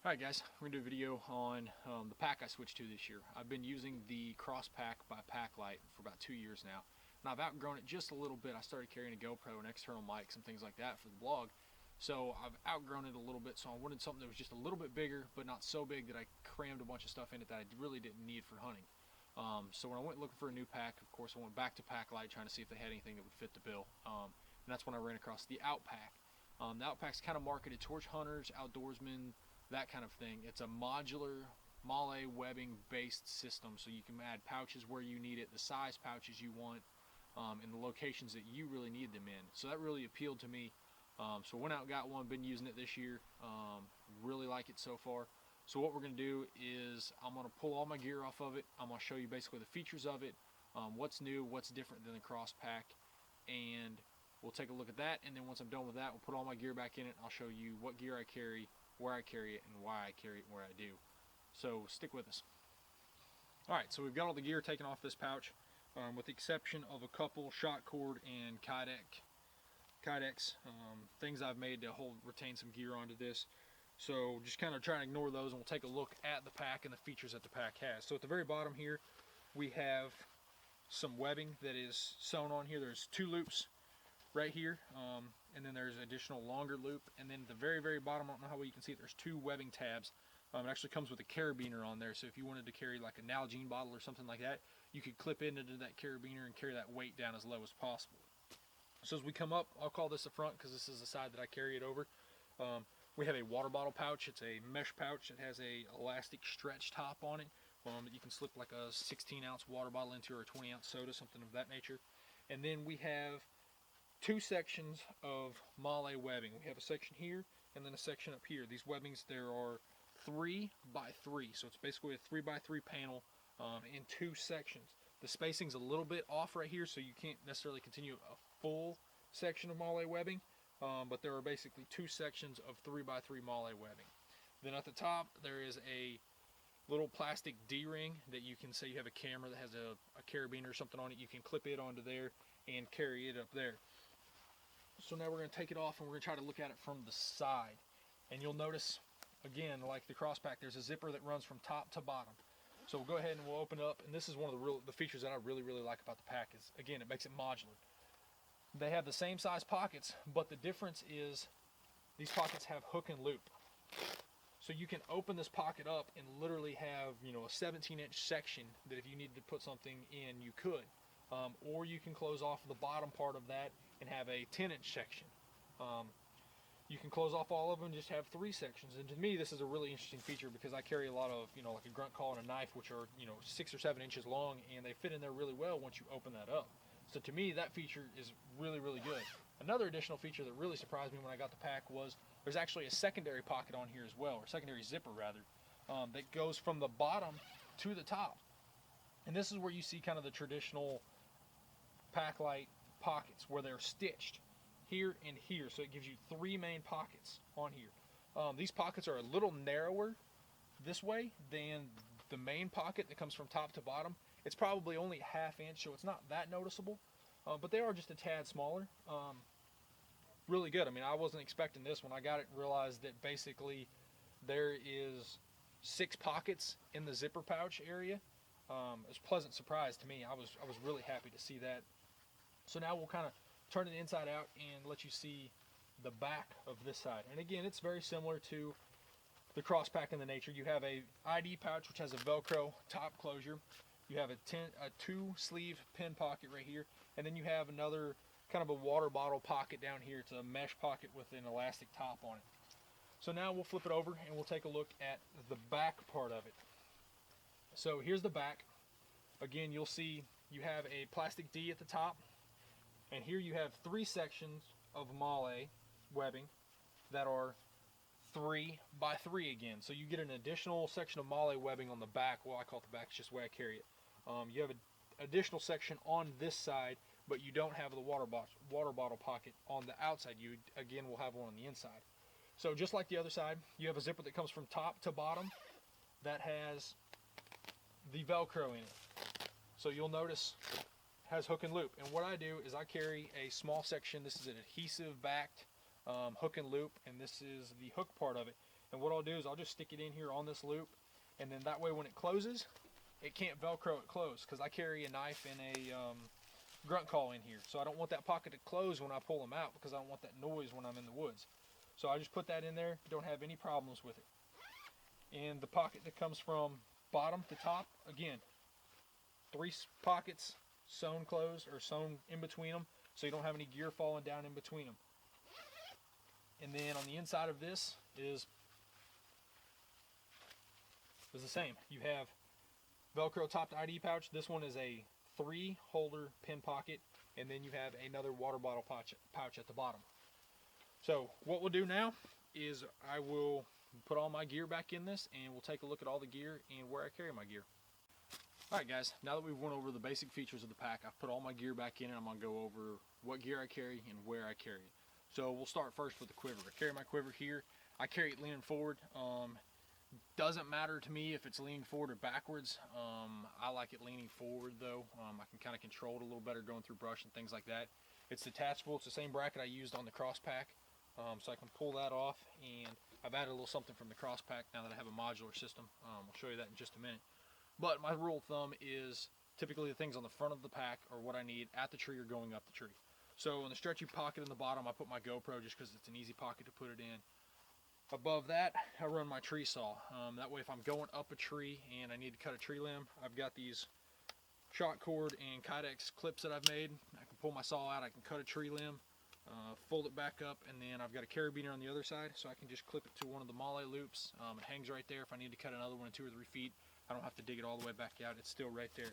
Alright guys, we're going to do a video on the pack I switched to this year. I've been using the Outpaq by Packlite for about 2 years now, and I've outgrown it just a little bit. I started carrying a GoPro and external mics and things like that for the blog, so I've outgrown it a little bit, so I wanted something that was just a little bit bigger, but not so big that I crammed a bunch of stuff in it that I really didn't need for hunting. So when I went looking for a new pack, of course I went back to Packlite trying to see if they had anything that would fit the bill, and that's when I ran across the Outpaq. The Outpaq's kind of marketed towards hunters, outdoorsmen, that kind of thing. It's a modular MALE webbing based system, so you can add pouches where you need it, the size pouches you want, and the locations that you really need them in. So that really appealed to me. So I went out and got one, been using it this year, really like it so far. So what we're going to do is I'm going to pull all my gear off of it. I'm going to show you basically the features of it, what's new, what's different than the Outpaq, and we'll take a look at that. And then once I'm done with that, we'll put all my gear back in it. I'll show you what gear I carry, where I carry it, and why I carry it where I do. So stick with us. Alright, so we've got all the gear taken off this pouch, with the exception of a couple shot cord and kydex things I've made to retain some gear onto this. So just kind of try to ignore those, and we'll take a look at the pack and the features that the pack has. So at the very bottom here, we have some webbing that is sewn on here. There's 2 loops right here, and then there's an additional longer loop, and then at the very bottom, I don't know how well you can see it, there's 2 webbing tabs. It actually comes with a carabiner on there, so if you wanted to carry like a Nalgene bottle or something like that, you could clip into that carabiner and carry that weight down as low as possible. So as we come up, I'll call this the front because this is the side that I carry it over. We have a water bottle pouch. It's a mesh pouch. It has a elastic stretch top on it that you can slip like a 16-ounce water bottle into, or a 20-ounce soda, something of that nature. And then we have 2 sections of MALE webbing. We have a section here and then a section up here. These webbings, there are 3 by 3, so it's basically a 3 by 3 panel in 2 sections. The spacing's a little bit off right here, so you can't necessarily continue a full section of MALE webbing, but there are basically 2 sections of 3 by 3 MALE webbing. Then at the top there is a little plastic D-ring that you can say you have a camera that has a carabiner or something on it. You can clip it onto there and carry it up there. So now we're going to take it off and we're going to try to look at it from the side. And you'll notice, again, like the Outpaq, there's a zipper that runs from top to bottom. So we'll go ahead and we'll open it up, and this is one of the features that I really like about the pack is, again, it makes it modular. They have the same size pockets, but the difference is these pockets have hook and loop. So you can open this pocket up and literally have, a 17-inch section that if you needed to put something in, you could. Or you can close off the bottom part of that and have a 10-inch section. You can close off all of them and just have 3 sections. And to me, this is a really interesting feature because I carry a lot of, like a grunt call and a knife, which are, 6 or 7 inches long, and they fit in there really well once you open that up. So to me, that feature is really good. Another additional feature that really surprised me when I got the pack was there's actually a secondary pocket on here as well, or secondary zipper rather, that goes from the bottom to the top. And this is where you see kind of the traditional Packlite pockets where they're stitched here and here, so it gives you 3 main pockets on here. These pockets are a little narrower this way than the main pocket that comes from top to bottom. It's probably only a ½ inch, so it's not that noticeable, but they are just a tad smaller. Really good. I mean, I wasn't expecting this. When I got it and realized that basically there is 6 pockets in the zipper pouch area. It was a pleasant surprise to me. I was really happy to see that. So now we'll kind of turn it inside out and let you see the back of this side. And again, it's very similar to the Outpaq in the nature. You have a ID pouch which has a Velcro top closure. You have a 2-sleeve pin pocket right here, and then you have another kind of a water bottle pocket down here. It's a mesh pocket with an elastic top on it. So now we'll flip it over and we'll take a look at the back part of it. So here's the back. Again, you'll see you have a plastic D at the top, and here you have 3 sections of MALE webbing that are 3 by 3 again. So you get an additional section of MALE webbing on the back. Well, I call it the back, it's just the way I carry it. You have an additional section on this side, but you don't have the water bottle pocket on the outside. You, again, will have one on the inside. So just like the other side, you have a zipper that comes from top to bottom that has the Velcro in it. So you'll notice it has hook and loop. And what I do is I carry a small section. This is an adhesive backed hook and loop, and this is the hook part of it. And what I'll do is I'll just stick it in here on this loop, and then that way when it closes, it can't Velcro it closed, because I carry a knife and a grunt call in here. So I don't want that pocket to close when I pull them out, because I don't want that noise when I'm in the woods. So I just put that in there, don't have any problems with it. And the pocket that comes from bottom to top, again, 3 pockets sewn closed or sewn in between them, so you don't have any gear falling down in between them. And then on the inside of this is the same. You have Velcro topped ID pouch. This one is a 3-holder pin pocket, and then you have another water bottle pouch at the bottom. So what we'll do now is I will put all my gear back in this, and we'll take a look at all the gear and where I carry my gear. Alright guys, now that we've went over the basic features of the pack, I've put all my gear back in, and I'm going to go over what gear I carry and where I carry it. So we'll start first with the quiver. I carry my quiver here. I carry it leaning forward. Doesn't matter to me if it's leaning forward or backwards. I like it leaning forward though. I can kind of control it a little better going through brush and things like that. It's detachable. It's the same bracket I used on the cross pack. So I can pull that off, and I've added a little something from the cross pack now that I have a modular system. I'll show you that in just a minute. But my rule of thumb is typically the things on the front of the pack are what I need at the tree or going up the tree. So in the stretchy pocket in the bottom, I put my GoPro just because it's an easy pocket to put it in. Above that, I run my tree saw. That way if I'm going up a tree and I need to cut a tree limb, I've got these shot cord and Kydex clips that I've made. I can pull my saw out, I can cut a tree limb, fold it back up, and then I've got a carabiner on the other side, so I can just clip it to one of the mole loops. It hangs right there. If I need to cut another one in 2 or 3 feet, I don't have to dig it all the way back out. It's still right there.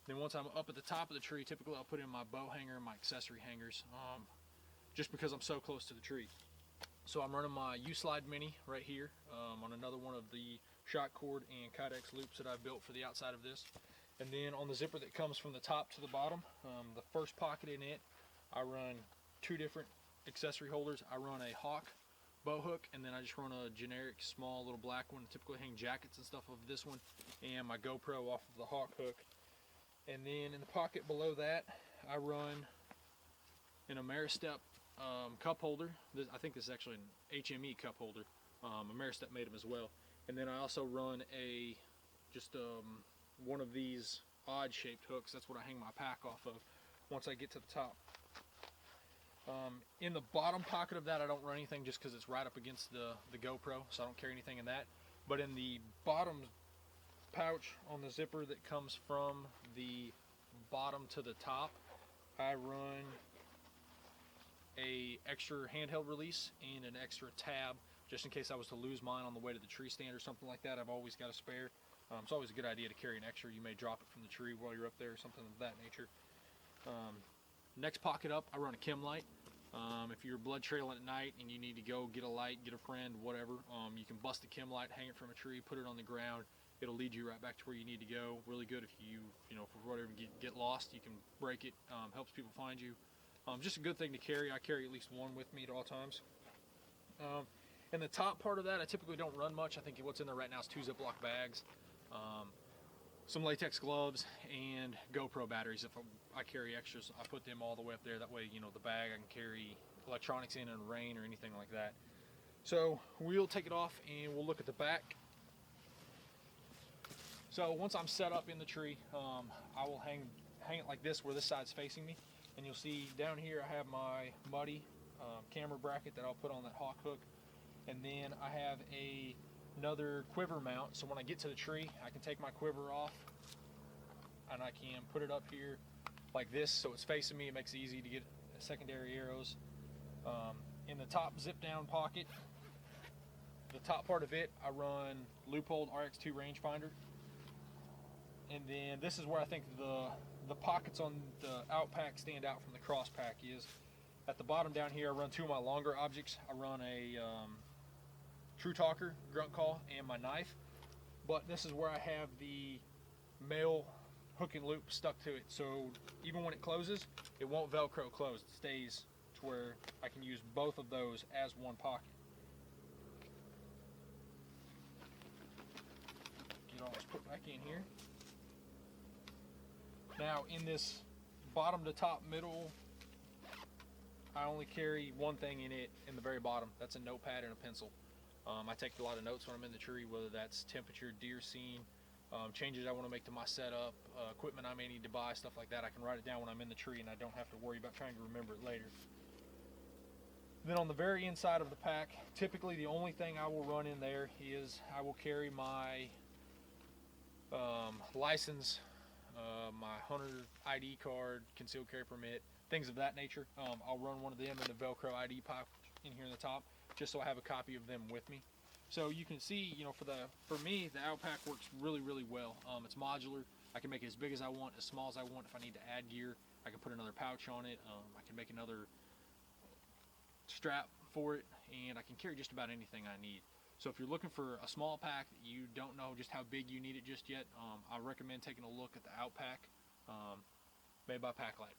Then once I'm up at the top of the tree, typically I'll put in my bow hanger and my accessory hangers, just because I'm so close to the tree. So I'm running my U-Slide Mini right here on another one of the shot cord and Kydex loops that I've built for the outside of this. And then on the zipper that comes from the top to the bottom, the first pocket in it, I run 2 different accessory holders. I run a Hawk bow hook, and then I just run a generic small little black one. I typically hang jackets and stuff of this one, and my GoPro off of the Hawk hook. And then in the pocket below that, I run an Ameristep cup holder. I think this is actually an HME cup holder. Ameristep made them as well. And then I also run one of these odd shaped hooks. That's what I hang my pack off of once I get to the top. In the bottom pocket of that, I don't run anything just because it's right up against the GoPro, so I don't carry anything in that. But in the bottom pouch on the zipper that comes from the bottom to the top, I run a extra handheld release and an extra tab, just in case I was to lose mine on the way to the tree stand or something like that. I've always got a spare. It's always a good idea to carry an extra. You may drop it from the tree while you're up there or something of that nature. Next pocket up, I run a chem light. If you're blood trailing at night and you need to go get a light, get a friend, whatever, you can bust the chem light, hang it from a tree, put it on the ground. It'll lead you right back to where you need to go. Really good if you for whatever get lost, you can break it. Helps people find you. Just a good thing to carry. I carry at least one with me at all times. In the top part of that, I typically don't run much. I think what's in there right now is 2 Ziploc bags, some latex gloves, and GoPro batteries. If I carry extras, I put them all the way up there. That way, the bag, I can carry electronics in rain or anything like that. So we'll take it off and we'll look at the back. So once I'm set up in the tree, I will hang it like this, where this side's facing me. And you'll see down here I have my muddy camera bracket that I'll put on that Hawk hook. And then I have another quiver mount, so when I get to the tree, I can take my quiver off and I can put it up here like this, so it's facing me. It makes it easy to get secondary arrows. In the top zip down pocket, the top part of it, I run Leupold RX2 rangefinder. And then this is where I think the pockets on the Outpaq stand out from the cross pack is at the bottom down here. I run 2 of my longer objects. I run a True Talker grunt call and my knife, but this is where I have the male hook and loop stuck to it, so even when it closes, it won't Velcro close. It stays to where I can use both of those as one pocket. Get all this put back in here. Now in this bottom to top middle, I only carry one thing in it in the very bottom. That's a notepad and a pencil. I take a lot of notes when I'm in the tree, whether that's temperature, deer scene, changes I want to make to my setup, equipment I may need to buy, stuff like that. I can write it down when I'm in the tree, and I don't have to worry about trying to remember it later. Then on the very inside of the pack, typically the only thing I will run in there is I will carry my license, my hunter ID card, concealed carry permit, things of that nature. I'll run one of them in the Velcro ID pouch in here in the top, just so I have a copy of them with me. So you can see, you know, for me, the Outpaq works really, really well. It's modular. I can make it as big as I want, as small as I want. If I need to add gear, I can put another pouch on it. I can make another strap for it, and I can carry just about anything I need. So if you're looking for a small pack that you don't know just how big you need it just yet, I recommend taking a look at the Outpaq made by Packlight.